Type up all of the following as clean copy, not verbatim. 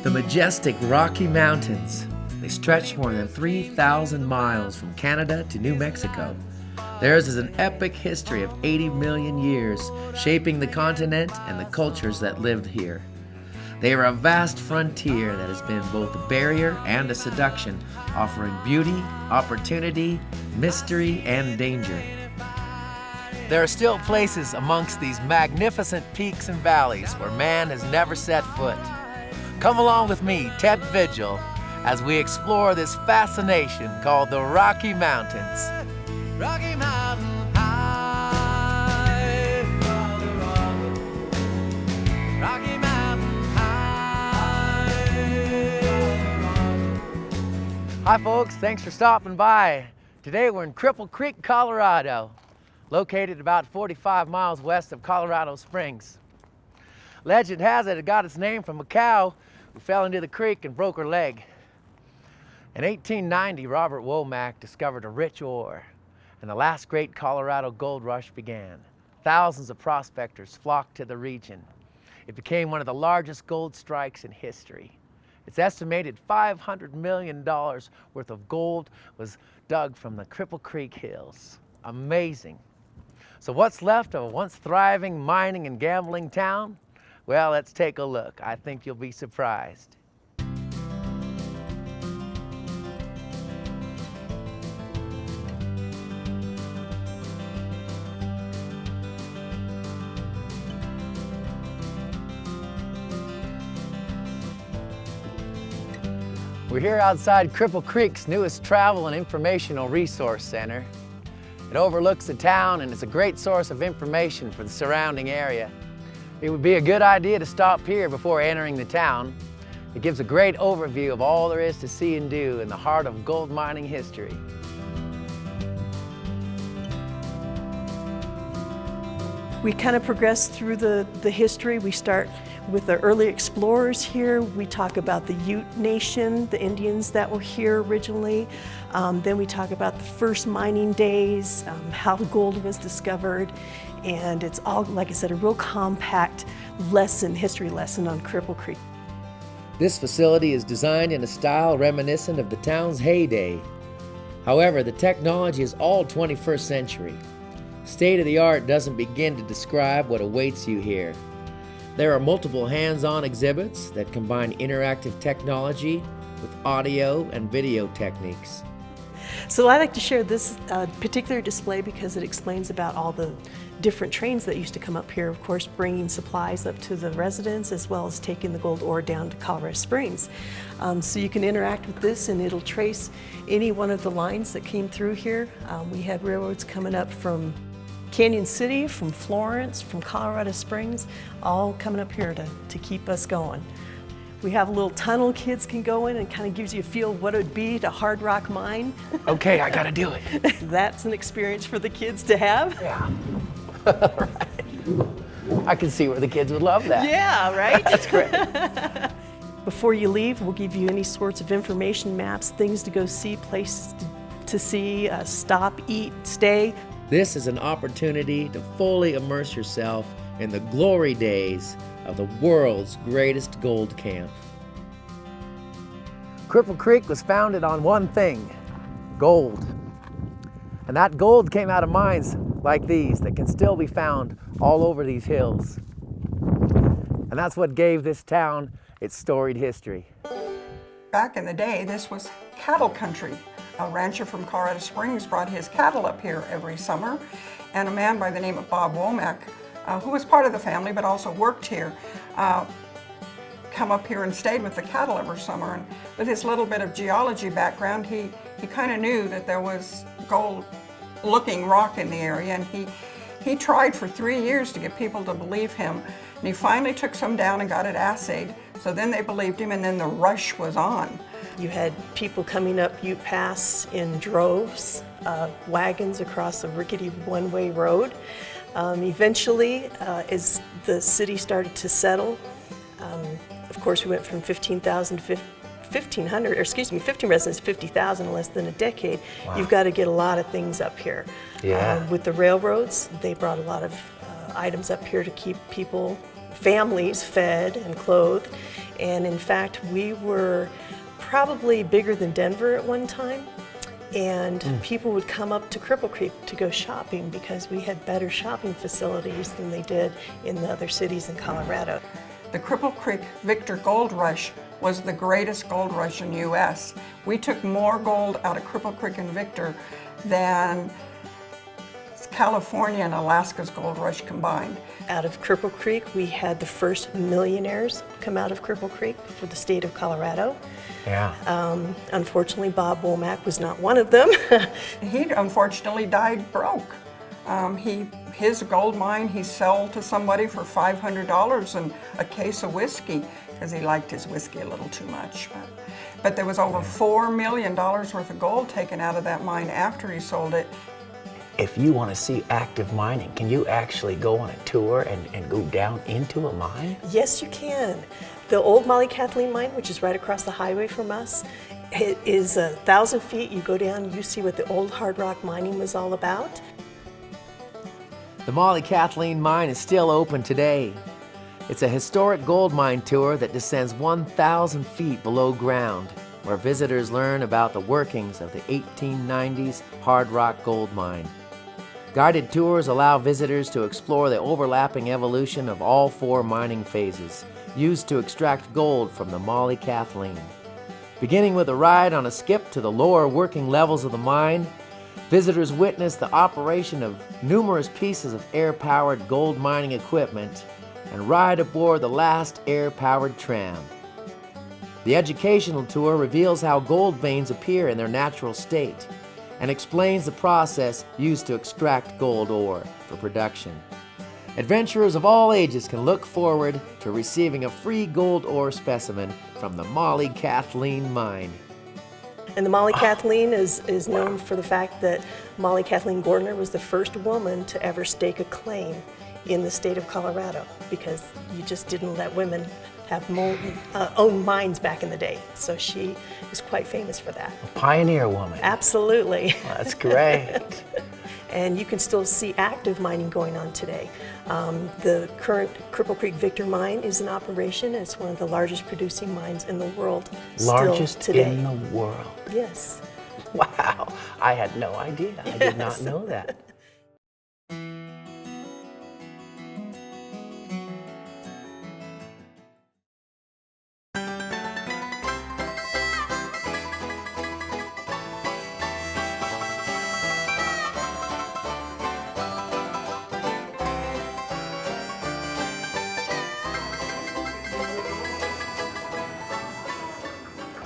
The majestic Rocky Mountains. They stretch more than 3,000 miles from Canada to New Mexico. Theirs is an epic history of 80 million years, shaping the continent and the cultures that lived here. They are a vast frontier that has been both a barrier and a seduction, offering beauty, opportunity, mystery, and danger. There are still places amongst these magnificent peaks and valleys where man has never set foot. Come along with me, Ted Vigil, as we explore this fascination called the Rocky Mountains. Rocky Mountain High, Rocky Mountain High. Hi folks, thanks for stopping by. Today we're in Cripple Creek, Colorado, located about 45 miles west of Colorado Springs. Legend has it got its name from a cow who fell into the creek and broke her leg. In 1890, Robert Womack discovered a rich ore, and the last great Colorado gold rush began. Thousands of prospectors flocked to the region. It became one of the largest gold strikes in history. It's estimated $500 million worth of gold was dug from the Cripple Creek hills. Amazing. So what's left of a once thriving mining and gambling town? Well, let's take a look. I think you'll be surprised. We're here outside Cripple Creek's newest travel and informational resource center. It overlooks the town and is a great source of information for the surrounding area. It would be a good idea to stop here before entering the town. It gives a great overview of all there is to see and do in the heart of gold mining history. We kind of progress through the history. We start with the early explorers here. We talk about the Ute Nation, the Indians that were here originally. Then we talk about the first mining days, how the gold was discovered. And it's all, like I said, a real compact lesson, history lesson on Cripple Creek. This facility is designed in a style reminiscent of the town's heyday. However, the technology is all 21st century. State-of-the-art doesn't begin to describe what awaits you here. There are multiple hands-on exhibits that combine interactive technology with audio and video techniques. So I like to share this particular display because it explains about all the different trains that used to come up here, of course, bringing supplies up to the residents as well as taking the gold ore down to Colorado Springs. So you can interact with this and it'll trace any one of the lines that came through here. We had railroads coming up from Canyon City, from Florence, from Colorado Springs, all coming up here to keep us going. We have a little tunnel kids can go in and kind of gives you a feel of what it would be to hard rock mine. Okay, I gotta do it. That's an experience for the kids to have. Yeah. Right. I can see where the kids would love that. Yeah, right? That's great. Before you leave, we'll give you any sorts of information maps, things to go see, places to see, stop, eat, stay. This is an opportunity to fully immerse yourself in the glory days of the world's greatest gold camp. Cripple Creek was founded on one thing, gold. And that gold came out of mines like these that can still be found all over these hills. And that's what gave this town its storied history. Back in the day, this was cattle country. A rancher from Colorado Springs brought his cattle up here every summer, and a man by the name of Bob Womack, who was part of the family but also worked here, come up here and stayed with the cattle every summer. And with his little bit of geology background, he kind of knew that there was gold-looking rock in the area, and he tried for 3 years to get people to believe him. And he finally took some down and got it assayed. So then they believed him, and then the rush was on. You had people coming up Ute Pass in droves, wagons across a rickety one-way road. Eventually, as the city started to settle, of course we went from 15,000 to 1,500, or excuse me, 15 residents, 50,000 in less than a decade. Wow. You've got to get a lot of things up here. Yeah. With the railroads, they brought a lot of items up here to keep people families fed and clothed. And in fact, we were probably bigger than Denver at one time. And people would come up to Cripple Creek to go shopping because we had better shopping facilities than they did in the other cities in Colorado. The Cripple Creek Victor Gold Rush was the greatest gold rush in the U.S. We took more gold out of Cripple Creek and Victor than California and Alaska's gold rush combined. Out of Cripple Creek, we had the first millionaires come out of Cripple Creek for the state of Colorado. Yeah. Unfortunately, Bob Womack was not one of them. He unfortunately died broke. His gold mine he sold to somebody for $500 and a case of whiskey because he liked his whiskey a little too much. But there was over $4 million worth of gold taken out of that mine after he sold it. If you want to see active mining, can you actually go on a tour and go down into a mine? Yes, you can. The old Molly Kathleen mine, which is right across the highway from us, it is 1,000 feet. You go down, you see what the old hard rock mining was all about. The Molly Kathleen mine is still open today. It's a historic gold mine tour that descends 1,000 feet below ground, where visitors learn about the workings of the 1890s hard rock gold mine. Guided tours allow visitors to explore the overlapping evolution of all 4 mining phases used to extract gold from the Molly Kathleen. Beginning with a ride on a skip to the lower working levels of the mine, visitors witness the operation of numerous pieces of air-powered gold mining equipment and ride aboard the last air-powered tram. The educational tour reveals how gold veins appear in their natural state and explains the process used to extract gold ore for production. Adventurers of all ages can look forward to receiving a free gold ore specimen from the Molly Kathleen mine. And the Molly Kathleen is known for the fact that Molly Kathleen Gordner was the first woman to ever stake a claim in the state of Colorado, because you just didn't let women have own mines back in the day. So she is quite famous for that. A pioneer woman. Absolutely. Well, that's great. And you can still see active mining going on today. The current Cripple Creek Victor mine is in operation. It's one of the largest producing mines in the world Largest still today. in the world. Yes. Wow, I had no idea. I did not know that.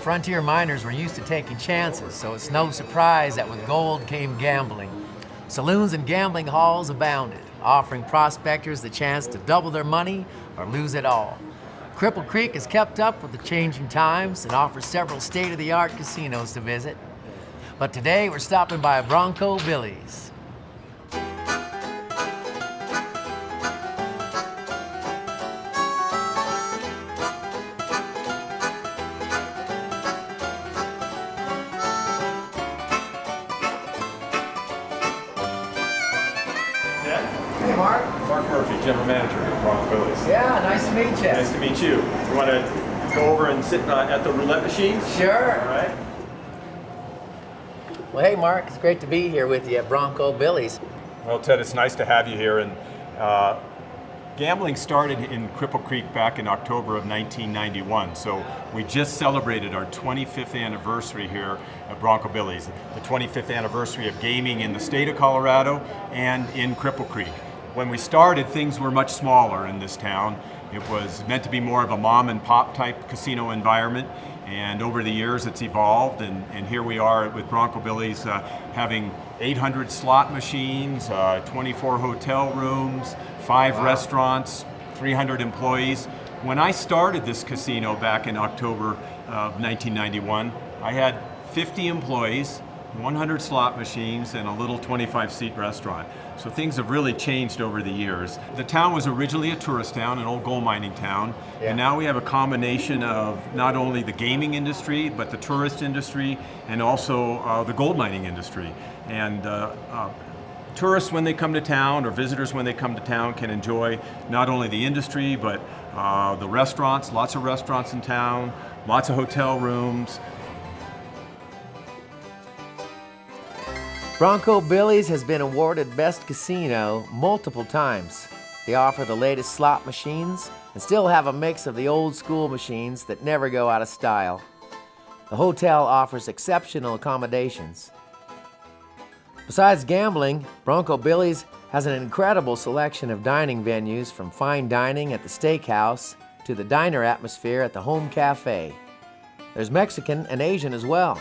Frontier miners were used to taking chances, so it's no surprise that with gold came gambling. Saloons and gambling halls abounded, offering prospectors the chance to double their money or lose it all. Cripple Creek has kept up with the changing times and offers several state-of-the-art casinos to visit. But today we're stopping by Bronco Billy's. Hey, Mark. Mark Murphy, General Manager at Bronco Billy's. Yeah, nice to meet you. Nice to meet you. You want to go over and sit at the roulette machine? Sure. All right. Well, hey, Mark, it's great to be here with you at Bronco Billy's. Well, Ted, it's nice to have you here. And gambling started in Cripple Creek back in October of 1991. So we just celebrated our 25th anniversary here at Bronco Billy's, the 25th anniversary of gaming in the state of Colorado and in Cripple Creek. When we started, things were much smaller in this town. It was meant to be more of a mom and pop type casino environment. And over the years, it's evolved, and here we are with Bronco Billy's having 800 slot machines, 24 hotel rooms, 5 restaurants, 300 employees. When I started this casino back in October of 1991, I had 50 employees, 100 slot machines, and a little 25-seat restaurant. So things have really changed over the years. The town was originally a tourist town, an old gold mining town, and now we have a combination of not only the gaming industry, but the tourist industry, and also the gold mining industry. And tourists when they come to town or visitors when they come to town can enjoy not only the industry but the restaurants, lots of restaurants in town, lots of hotel rooms. Bronco Billy's has been awarded Best Casino multiple times. They offer the latest slot machines and still have a mix of the old school machines that never go out of style. The hotel offers exceptional accommodations. Besides gambling, Bronco Billy's has an incredible selection of dining venues, from fine dining at the steakhouse to the diner atmosphere at the home cafe. There's Mexican and Asian as well.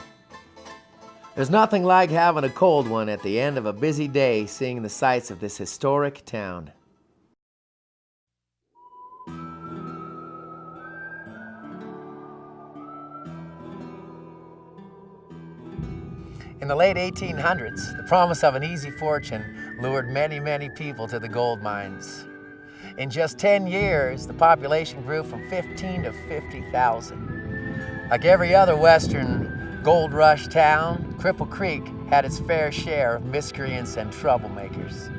There's nothing like having a cold one at the end of a busy day, seeing the sights of this historic town. In the late 1800s, the promise of an easy fortune lured many people to the gold mines. In just 10 years, the population grew from 15 to 50,000. Like every other western gold rush town, Cripple Creek had its fair share of miscreants and troublemakers.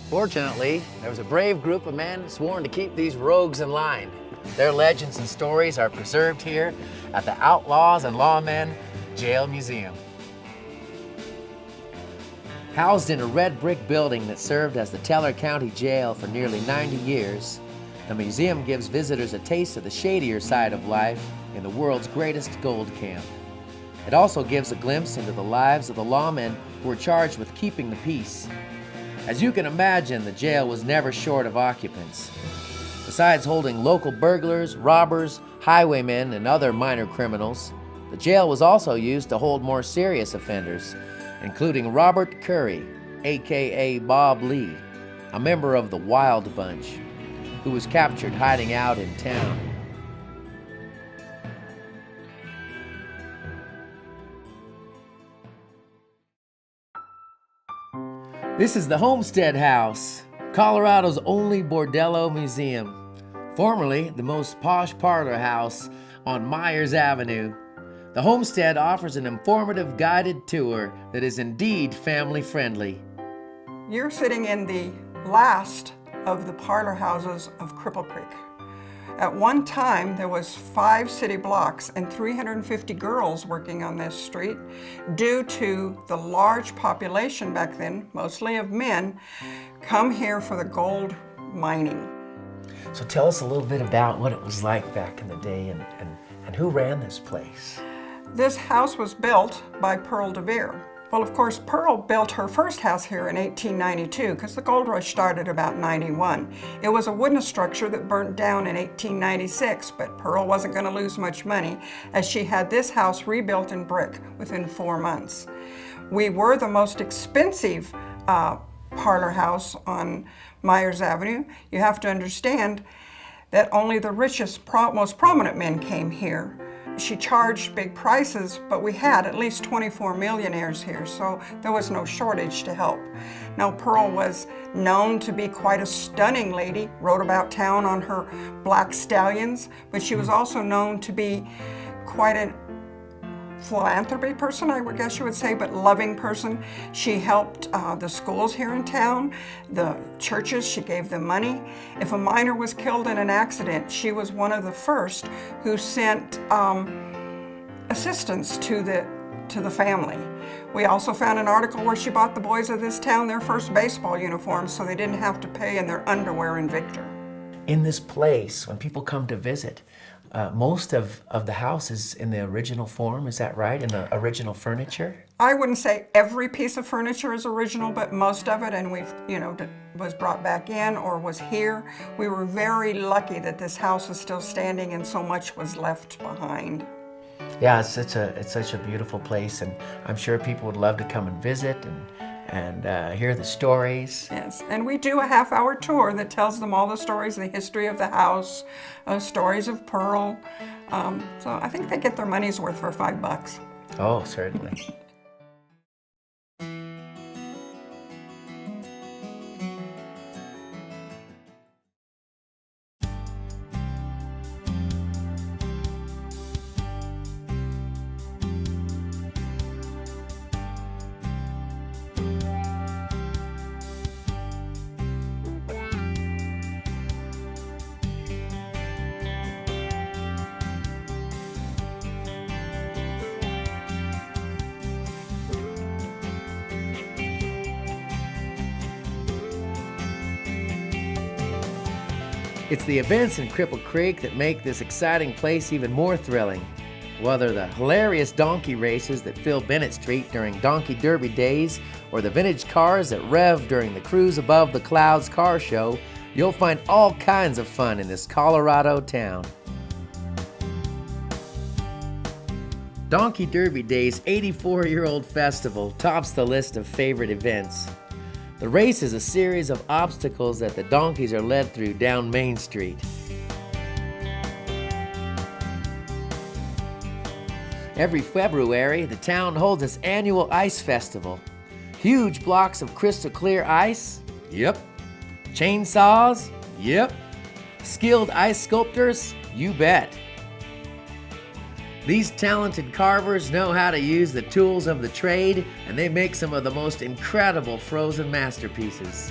Fortunately, there was a brave group of men sworn to keep these rogues in line. Their legends and stories are preserved here at the Outlaws and Lawmen Jail Museum. Housed in a red brick building that served as the Teller County Jail for nearly 90 years, the museum gives visitors a taste of the shadier side of life in the world's greatest gold camp. It also gives a glimpse into the lives of the lawmen who were charged with keeping the peace. As you can imagine, the jail was never short of occupants. Besides holding local burglars, robbers, highwaymen, and other minor criminals, the jail was also used to hold more serious offenders, including Robert Curry, aka Bob Lee, a member of the Wild Bunch, who was captured hiding out in town. This is the Homestead House, Colorado's only bordello museum. Formerly the most posh parlor house on Myers Avenue, the Homestead offers an informative guided tour that is indeed family friendly. You're sitting in the last of the parlor houses of Cripple Creek. At one time, there was 5 city blocks and 350 girls working on this street due to the large population back then, mostly of men, come here for the gold mining. So tell us a little bit about what it was like back in the day and who ran this place. This house was built by Pearl DeVere. Well, of course, Pearl built her first house here in 1892 because the gold rush started about 91. It was a wooden structure that burnt down in 1896, but Pearl wasn't going to lose much money as she had this house rebuilt in brick within 4 months. We were the most expensive parlor house on Myers Avenue. You have to understand that only the richest, most prominent men came here. She charged big prices, but we had at least 24 millionaires here, so there was no shortage to help. Now, Pearl was known to be quite a stunning lady, rode about town on her black stallions, but she was also known to be quite a philanthropy person, I would guess you would say, but loving person. She helped the schools here in town, the churches, she gave them money. If a miner was killed in an accident, she was one of the first who sent assistance to the family. We also found an article where she bought the boys of this town their first baseball uniforms so they didn't have to pay in their underwear in Victor. In this place, when people come to visit, most of the house is in the original form, is that right? In the original furniture? I wouldn't say every piece of furniture is original, but most of it, and we've, was brought back in or was here. We were very lucky that this house is still standing and so much was left behind. Yeah, it's such a beautiful place, and I'm sure people would love to come and visit and hear the stories. Yes, and we do a half-hour tour that tells them all the stories, the history of the house, stories of Pearl. So I think they get their money's worth for $5. Oh, certainly. It's the events in Cripple Creek that make this exciting place even more thrilling. Whether the hilarious donkey races that fill Bennett Street during Donkey Derby days, or the vintage cars that rev during the Cruise Above the Clouds car show, you'll find all kinds of fun in this Colorado town. Donkey Derby Day's 84-year-old festival tops the list of favorite events. The race is a series of obstacles that the donkeys are led through down Main Street. Every February, the town holds its annual ice festival. Huge blocks of crystal clear ice? Yep. Chainsaws? Yep. Skilled ice sculptors? You bet. These talented carvers know how to use the tools of the trade, and they make some of the most incredible frozen masterpieces.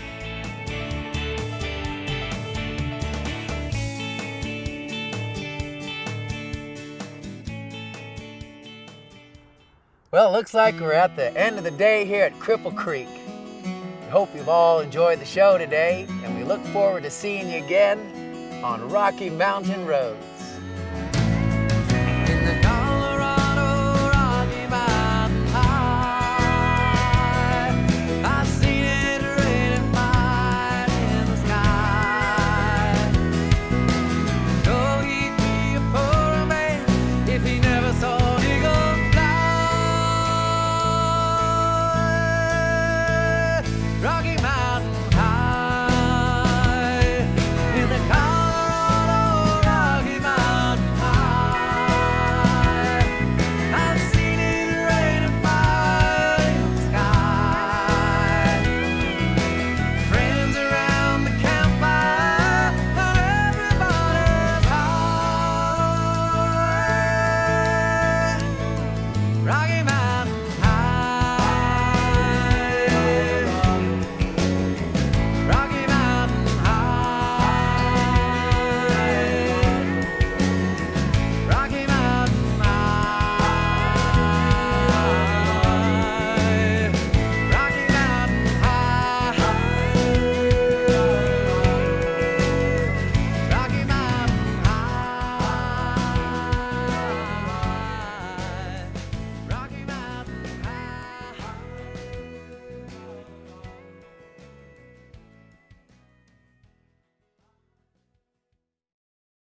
Well, it looks like we're at the end of the day here at Cripple Creek. I hope you've all enjoyed the show today, and we look forward to seeing you again on Rocky Mountain Road.